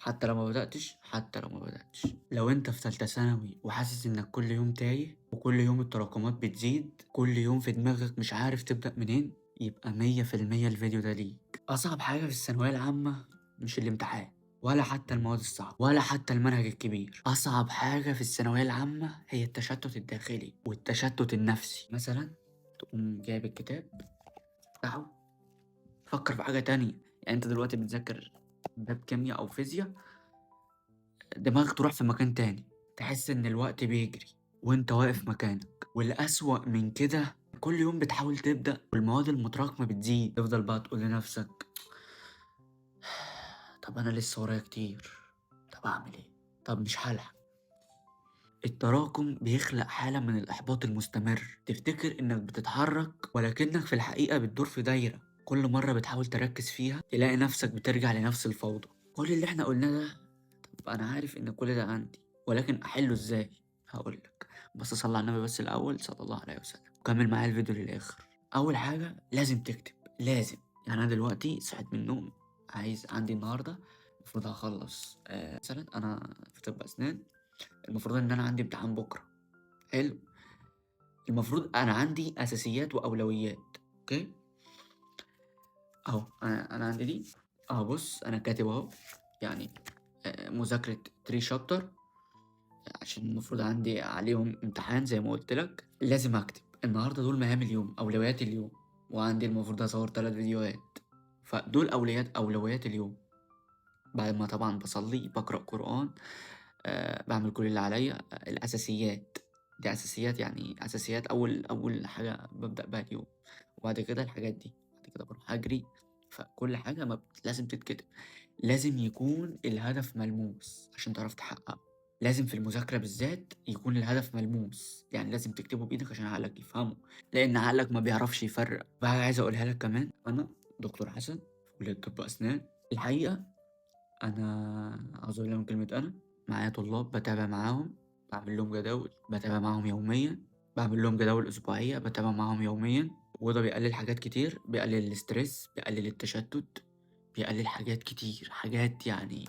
حتى لو ما بدأتش لو انت في ثالثة ثانوي وحاسس انك كل يوم تايه وكل يوم التراكمات بتزيد، كل يوم في دماغك مش عارف تبدأ منين، يبقى 100% الفيديو ده ليك. أصعب حاجة في الثانوية العامة مش الامتحان ولا حتى المواد الصعبة ولا حتى المنهج الكبير. أصعب حاجة في الثانوية العامة هي التشتت الداخلي والتشتت النفسي. مثلا تقوم جايب الكتاب تفتحه، فكر في حاجة تانية. يعني انت دلوقتي بتذاكر باب كيمياء أو فيزياء، دماغك تروح في مكان تاني، تحس إن الوقت بيجري وانت واقف مكانك. والأسوأ من كده كل يوم بتحاول تبدأ والمواد المتراكمة بتزيد، تفضل بقى تقول لنفسك طب أنا لسه ورايا كتير، طب أعمل إيه، طب مش هلحق. التراكم بيخلق حالة من الإحباط المستمر، تفتكر إنك بتتحرك ولكنك في الحقيقة بتدور في دايرة. كل مرة بتحاول تركز فيها تلاقي نفسك بترجع لنفس الفوضى. كل اللي احنا قلناه ده، طب أنا عارف إن كل ده عندي، ولكن أحله إزاي؟ هقولك، بس صلى على النبي بس الأول صلى الله عليه وسلم، كمل معايا الفيديو للآخر. أول حاجة لازم تكتب، لازم. يعني أنا دلوقتي صحيت من النوم، عندي النهاردة المفروض هخلص مثلا أنا في طب أسنان، المفروض ان انا عندي امتحان بكره. حلو. المفروض انا عندي اساسيات واولويات. اوكي، اهو انا عندي دي. اهو بص انا كاتب اهو، يعني مذاكره 3 شابتر عشان المفروض عندي عليهم امتحان زي ما قلت لك. لازم اكتب النهارده دول مهام اليوم، اولويات اليوم. وعندي المفروض اصور 3 فيديوهات، فدول اولويات اليوم. بعد ما طبعا بصلي بقرأ قرآن، بعمل كل اللي عليا. الأساسيات دي أساسيات، يعني أساسيات أول حاجة ببدأ بها اليوم. وبعد كده الحاجات دي، بعد كده بروح أجري. فكل حاجة ما لازم تتكتب، لازم يكون الهدف ملموس عشان تعرف تحققه. لازم في المذاكرة بالذات يكون الهدف ملموس، يعني لازم تكتبه بإيدك عشان عقلك يفهمه، لأن عقلك ما بيعرفش يفرق. بقى عايز أقولها لك كمان، أنا دكتور حسن في كلية طب أسنان. الحقيقة أنا أعوذ بالله من كلمة أنا، معايا طلاب بتابع معاهم، بعمل لهم جداول بتابع معاهم يوميا، بعمل لهم جداول أسبوعية بتابع معاهم يوميا. وده بيقلل حاجات كتير، بيقلل الاسترس، بيقلل التشتت، بيقلل حاجات كتير، حاجات يعني،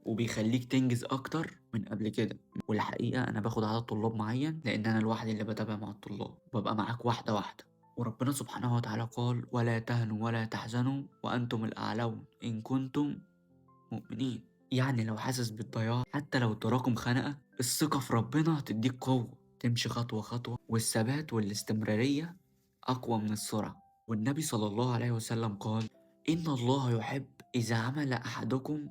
وبيخليك تنجز أكتر من قبل كده. والحقيقة أنا باخد عدد طلاب معين، لأن أنا لوحدي اللي بتابع مع الطلاب، ببقى معاك واحدة واحدة. وربنا سبحانه وتعالى قال ولا تهنوا ولا تحزنوا وأنتم الأعلون إن كنتم مؤمنين. يعني لو حاسس بالضياع، حتى لو التراكم خنقة، الثقة في ربنا هتديك قوة تمشي خطوة خطوة. والثبات والاستمرارية أقوى من السرعة. والنبي صلى الله عليه وسلم قال إن الله يحب إذا عمل أحدكم